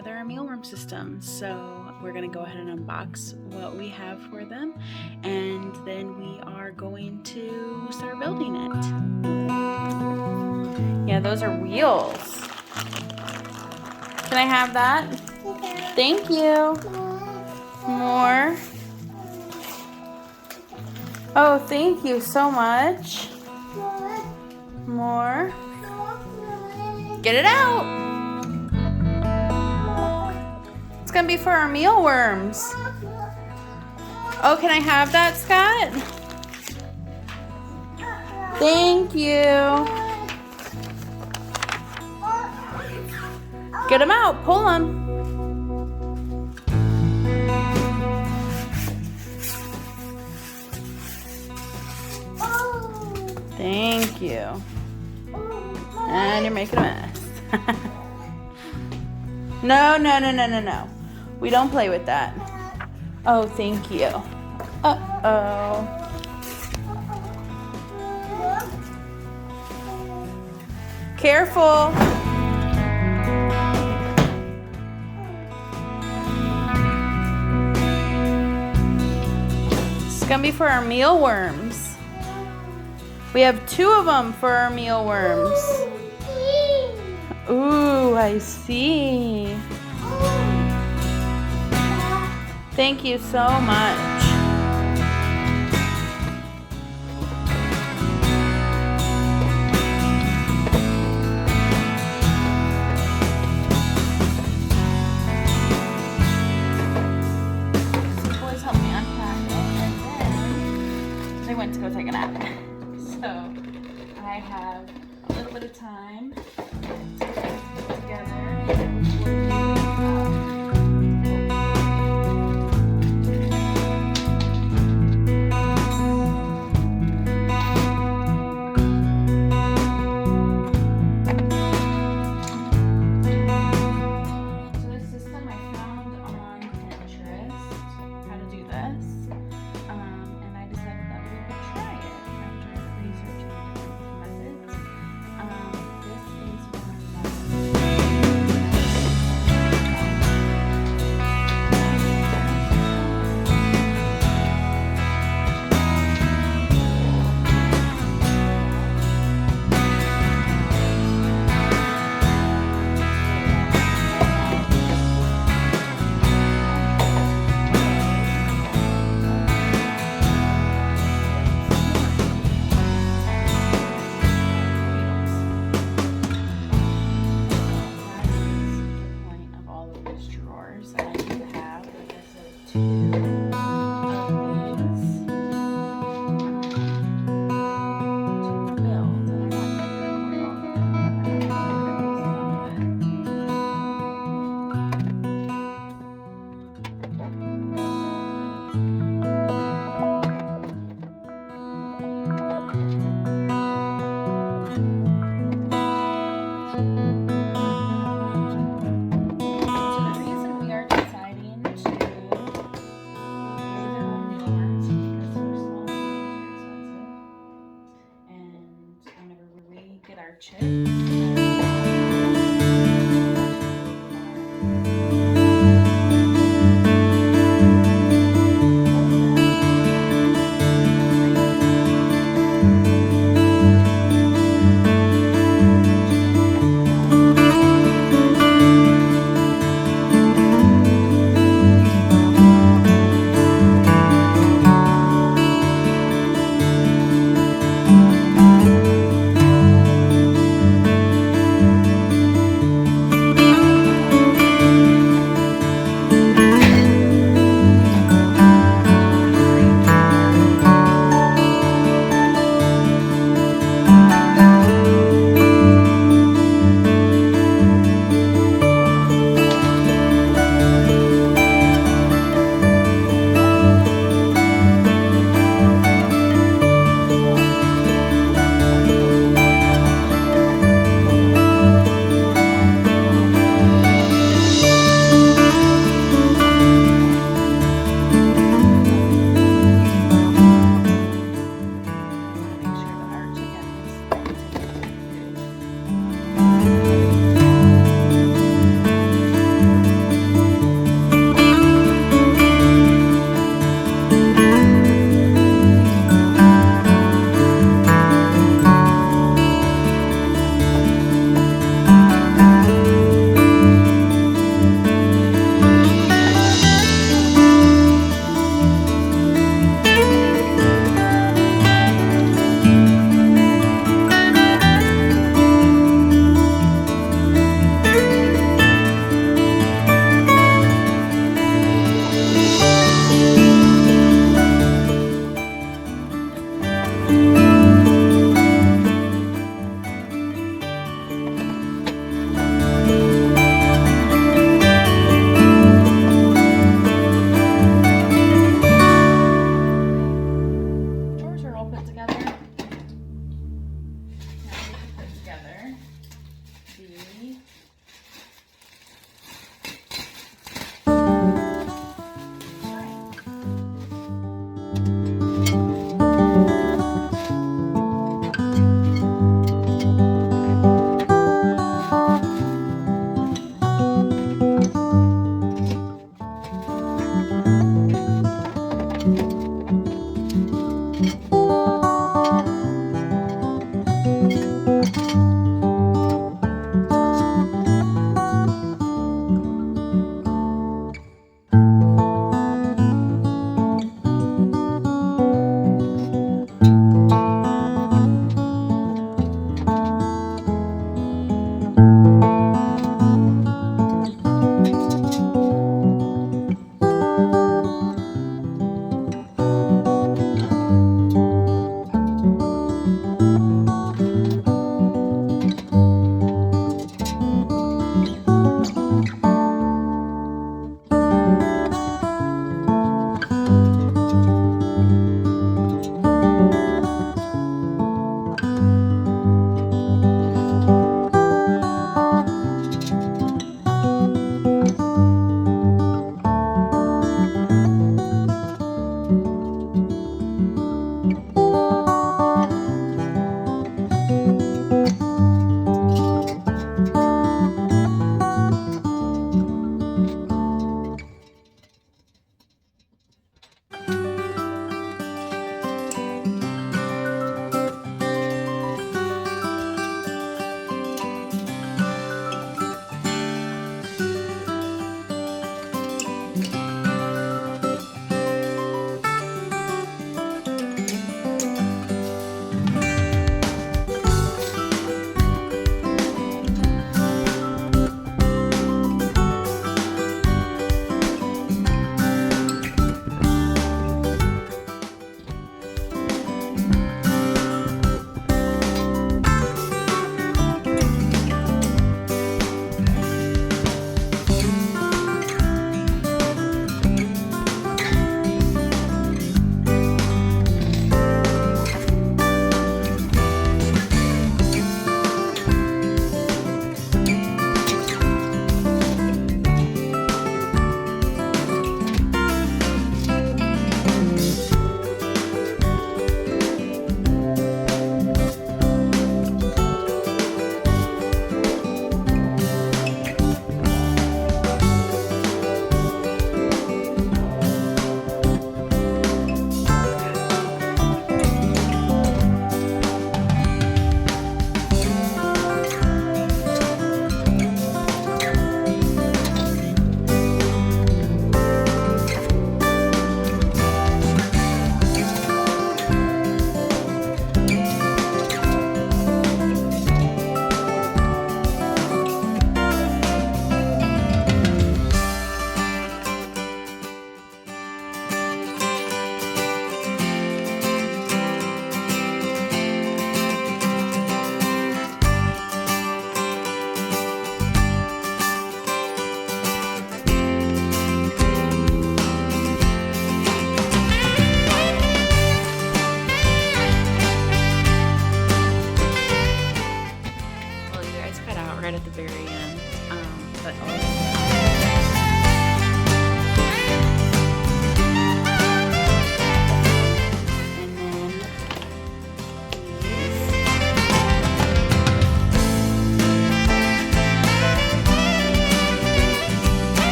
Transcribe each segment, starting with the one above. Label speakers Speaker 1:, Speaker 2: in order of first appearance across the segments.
Speaker 1: together a mealworm system. So we're going to go ahead and unbox what we have for them, and then we are going to start building it. Yeah, those are wheels. Can I have that? Thank you. More. Oh, thank you so much. More. Get it out. It's gonna be for our mealworms. Oh, can I have that, Scott? Thank you. Get them out. Pull them. Thank you. And you're making a mess. No. We don't play with that. Oh, thank you. Uh-oh. Careful. It's gonna be for our mealworms. We have 2 of them for our mealworms. Ooh, I see. Thank you so much. So the boys helped me unpack it, and then they went to go take a nap. So I have a little bit of time to put it together. So this system I found on Pinterest, how to do this, and I decided that we would try it after researching different methods. This is one chips.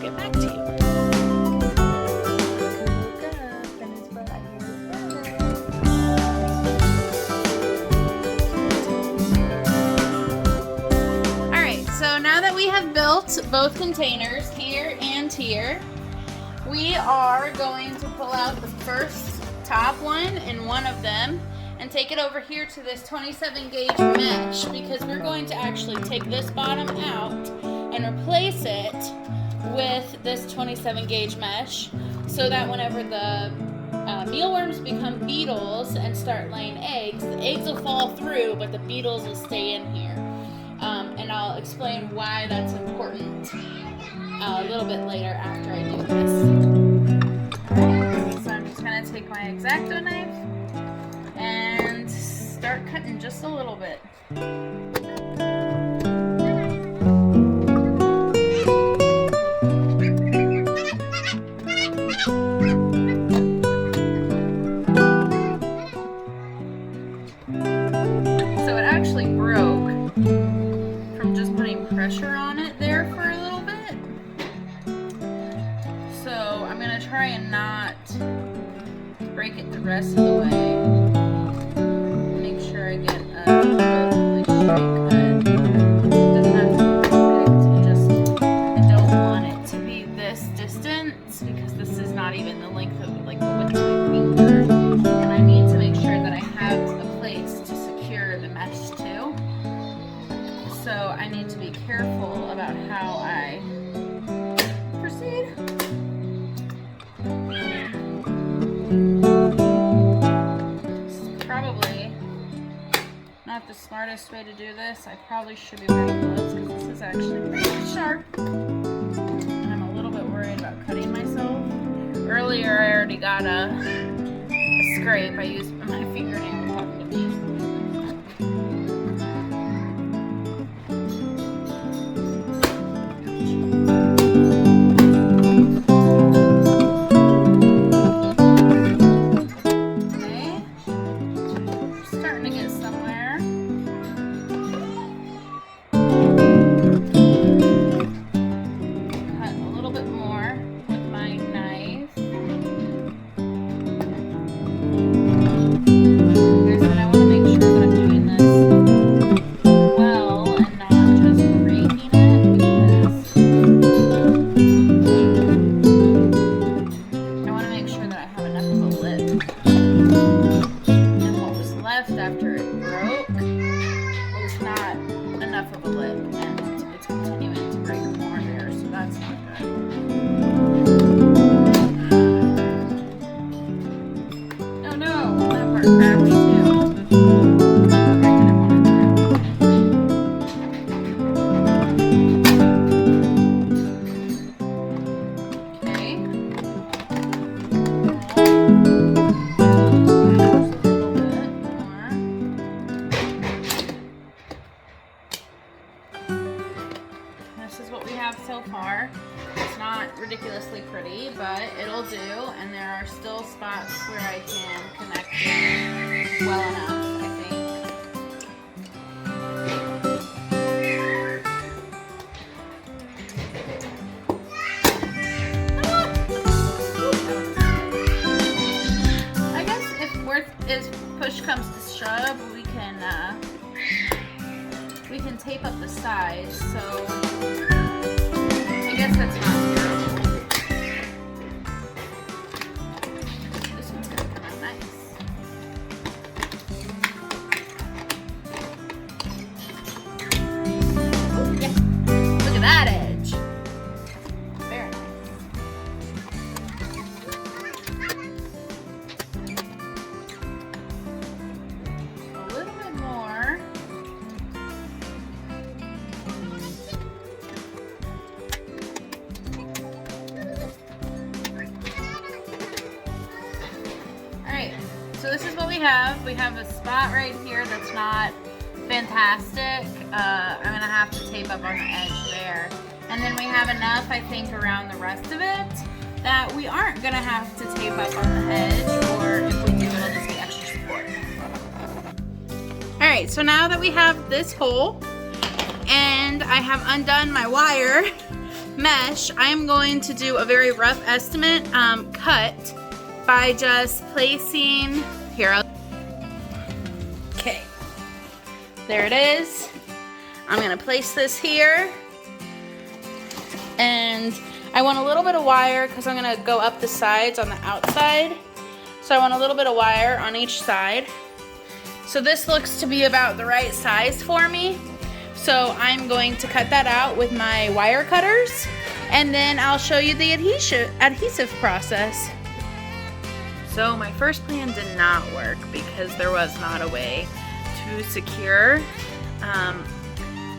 Speaker 1: get back to you. Alright, so now that we have built both containers, here and here, we are going to pull out the first top one in one of them and take it over here to this 27 gauge mesh, because we're going to actually take this bottom out and replace it with this 27 gauge mesh, so that whenever the mealworms become beetles and start laying eggs, the eggs will fall through, but the beetles will stay in here. And I'll explain why that's important a little bit later after I do this. Alright, so I'm just going to take my X-Acto knife and start cutting just a little bit. So it actually broke from just putting pressure on it there for a little bit. So I'm going to try and not break it the rest of the way. Make sure I get a perfectly straight cut. It doesn't have to be perfect. I don't want it to be this distance, because this is not even the length of, like, the width of my finger. And I need to make sure that I have a place to secure the mesh too. So I need to be careful about how I proceed. Probably not the smartest way to do this. I probably should be wearing gloves, because this is actually pretty sharp. And I'm a little bit worried about cutting myself. Earlier I already got a scrape. I used my fingernail talking to me. After it broke, was not enough of a lip, and it's continuing to break more here, so that's not good. Oh no, that part cracked too. This is what we have so far. It's not ridiculously pretty, but it'll do, and there are still spots where I can connect it well enough, I think. I guess if push comes to shove, we can tape up the sides, so I guess that's not terrible. This one's gonna come out nice. Ooh, yeah. Look at that edge. Very nice. A little bit more. So this is what we have. We have a spot right here that's not fantastic. I'm gonna have to tape up on the edge there. And then we have enough, I think, around the rest of it that we aren't gonna have to tape up on the edge, or if we do, it'll just be extra support. All right, so now that we have this hole and I have undone my wire mesh, I'm going to do a very rough estimate cut by just placing here. Okay, there it is. I'm gonna place this here, and I want a little bit of wire because I'm gonna go up the sides on the outside. So I want a little bit of wire on each side. So this looks to be about the right size for me. So I'm going to cut that out with my wire cutters, and then I'll show you the adhesive process. So my first plan did not work because there was not a way to secure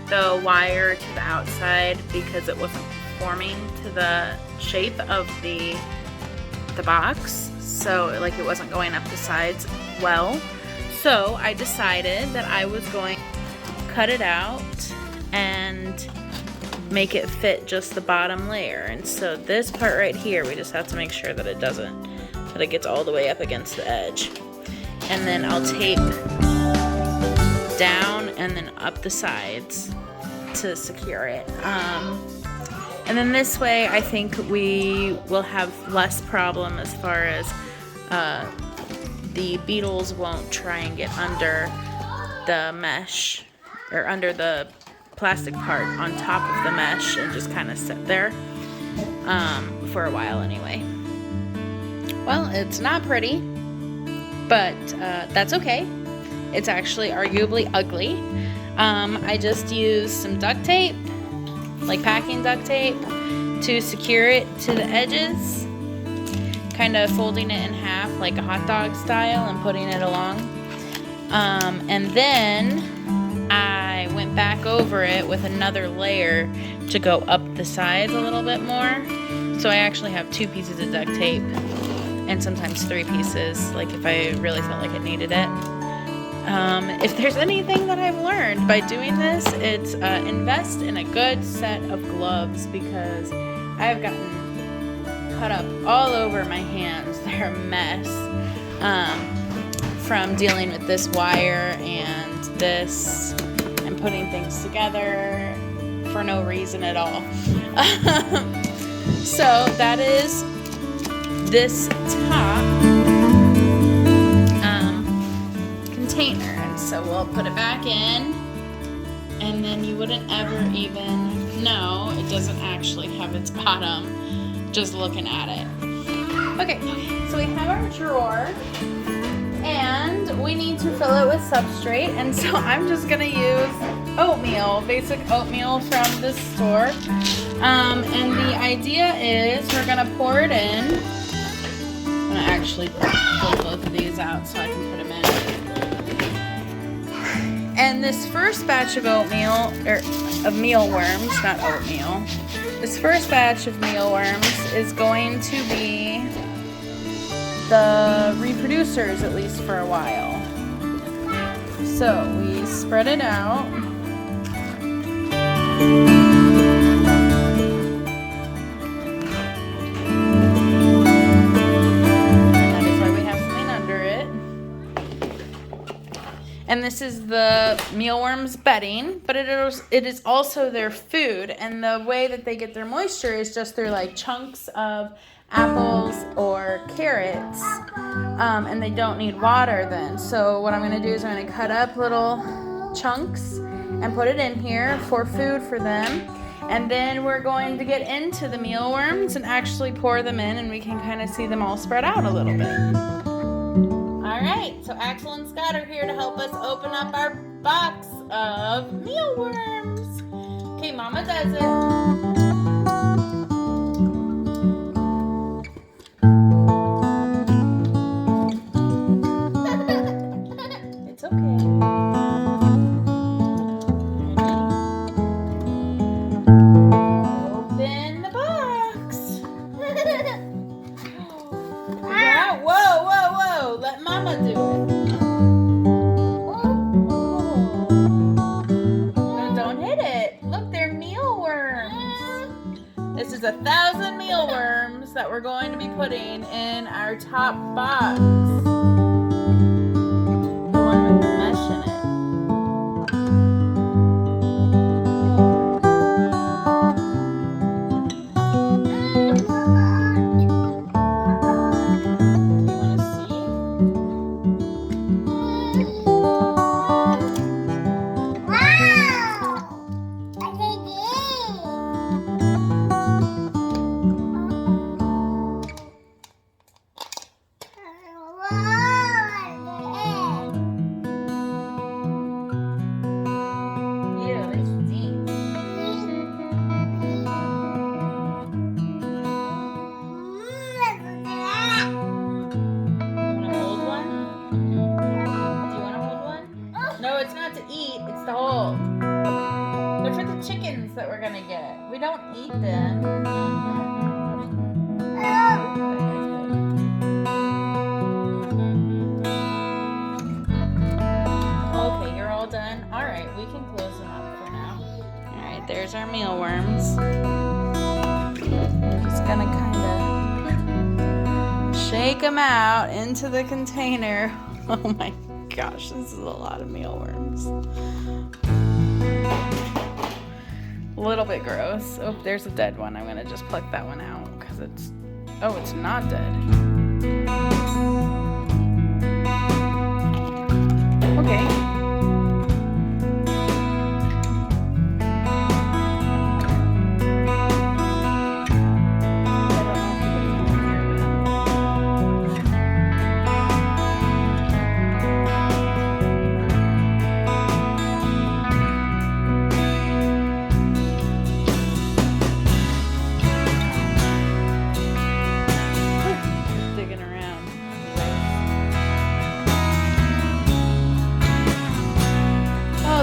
Speaker 1: the wire to the outside because it wasn't conforming to the shape of the box. So like it wasn't going up the sides well. So I decided that I was going to cut it out and make it fit just the bottom layer. And so this part right here, we just have to make sure that it gets all the way up against the edge. And then I'll tape down and then up the sides to secure it. And then this way I think we will have less problem as far as the beetles won't try and get under the mesh or under the plastic part on top of the mesh and just kind of sit there for a while anyway. Well, it's not pretty, but that's okay. It's actually arguably ugly. I just used some duct tape, like packing duct tape, to secure it to the edges, kind of folding it in half like a hot dog style and putting it along. And then I went back over it with another layer to go up the sides a little bit more. So I actually have 2 pieces of duct tape and sometimes 3 pieces, like if I really felt like it needed it. If there's anything that I've learned by doing this, it's invest in a good set of gloves, because I have gotten cut up all over my hands. They're a mess from dealing with this wire and this and putting things together for no reason at all. So that is this top container, and so we'll put it back in, and then you wouldn't ever even know it doesn't actually have its bottom just looking at it. Okay, so we have our drawer, and we need to fill it with substrate, and so I'm just gonna use oatmeal, basic oatmeal from the store. And the idea is we're gonna pour it in. I'm gonna actually pull both of these out so I can put them in. And this first batch of oatmeal, or of mealworms, not oatmeal. This first batch of mealworms is going to be the reproducers, at least for a while. So we spread it out. And this is the mealworms bedding, but it is also their food. And the way that they get their moisture is just through like chunks of apples or carrots, and they don't need water then. So what I'm going to do is I'm going to cut up little chunks and put it in here for food for them. And then we're going to get into the mealworms and actually pour them in, and we can kind of see them all spread out a little bit. Alright, so Axel and Scott are here to help us open up our box of mealworms. Okay, Mama does it. It's okay. Open the box. Wow, whoa, whoa, whoa. Let Mama do it. No, don't hit it. Look, they're mealworms. This is 1,000 mealworms that we're going to be putting in our top box. The one with the mesh in it. chickens that we're gonna get. We don't eat them. Okay, you're all done. All right, we can close them up for now. All right, there's our mealworms. I'm just gonna kind of shake them out into the container. Oh my gosh, this is a lot of mealworms. A little bit gross. Oh, there's a dead one. I'm gonna just pluck that one out because it's not dead. Okay.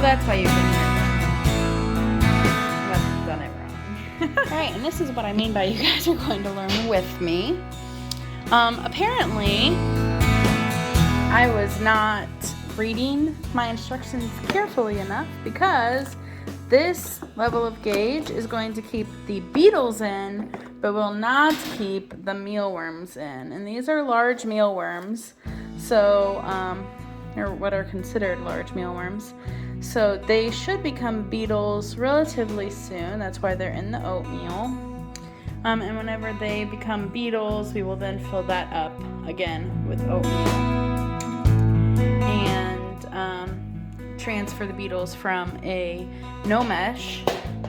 Speaker 1: That's why you've been here. I must have done it wrong. Alright, and this is what I mean by you guys are going to learn with me. Apparently, I was not reading my instructions carefully enough because this level of gauge is going to keep the beetles in, but will not keep the mealworms in. And these are large mealworms, so, or what are considered large mealworms. So they should become beetles relatively soon. That's why they're in the oatmeal. And whenever they become beetles, we will then fill that up again with oatmeal. And transfer the beetles from a no mesh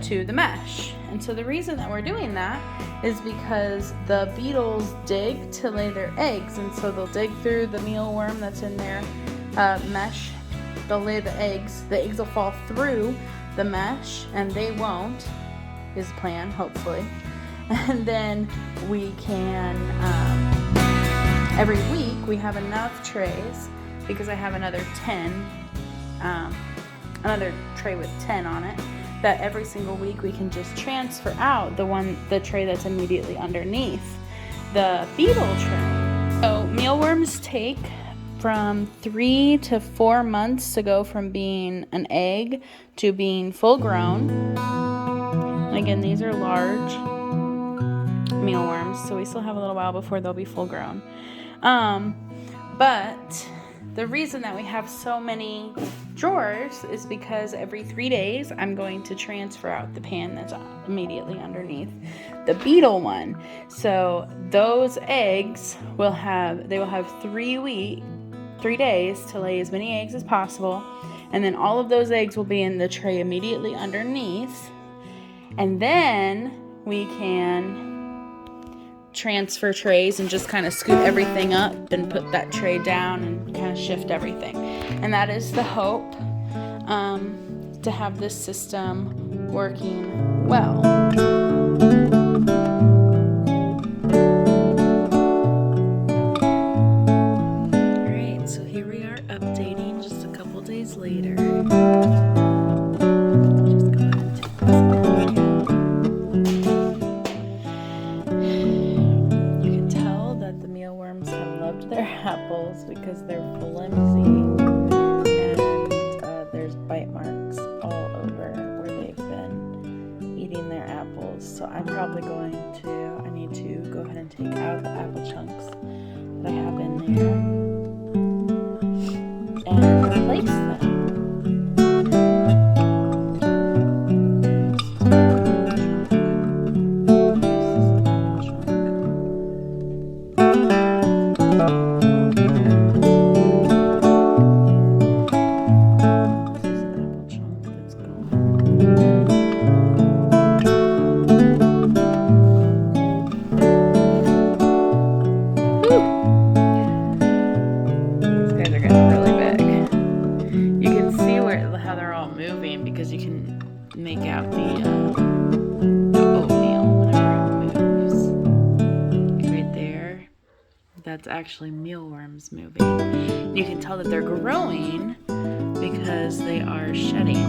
Speaker 1: to the mesh. And so the reason that we're doing that is because the beetles dig to lay their eggs. And so they'll dig through the mealworm that's in their mesh. They'll lay the eggs. The eggs will fall through the mesh, and they won't, is the plan, hopefully. And then we can, every week, we have enough trays, because I have another 10, another tray with 10 on it, that every single week we can just transfer out the tray that's immediately underneath the beetle tray. So mealworms take from 3 to 4 months to go from being an egg to being full grown. And again, these are large mealworms, so we still have a little while before they'll be full grown. But the reason that we have so many drawers is because every 3 days I'm going to transfer out the pan that's immediately underneath the beetle one. So those eggs will have 3 days to lay as many eggs as possible, and then all of those eggs will be in the tray immediately underneath, and then we can transfer trays and just kind of scoot everything up and put that tray down and kind of shift everything. And that is the hope, to have this system working well. Later. Just go ahead and take this out. You can tell that the mealworms have loved their apples because they're flimsy, and there's bite marks all over where they've been eating their apples. So I'm probably I need to go ahead and take out the apple chunks that I have in there and replace them. Make out the oatmeal whenever it moves. Right there, that's actually mealworms moving. You can tell that they're growing because they are shedding.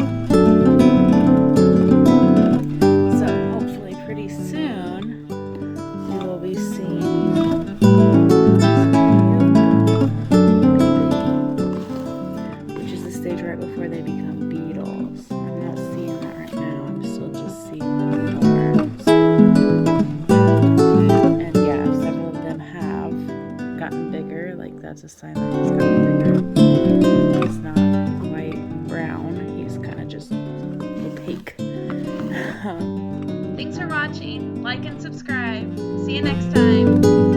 Speaker 1: that's a sign that he's gotten bigger. He's not quite brown. He's kind of just opaque. Thanks for watching. Like and subscribe. See you next time.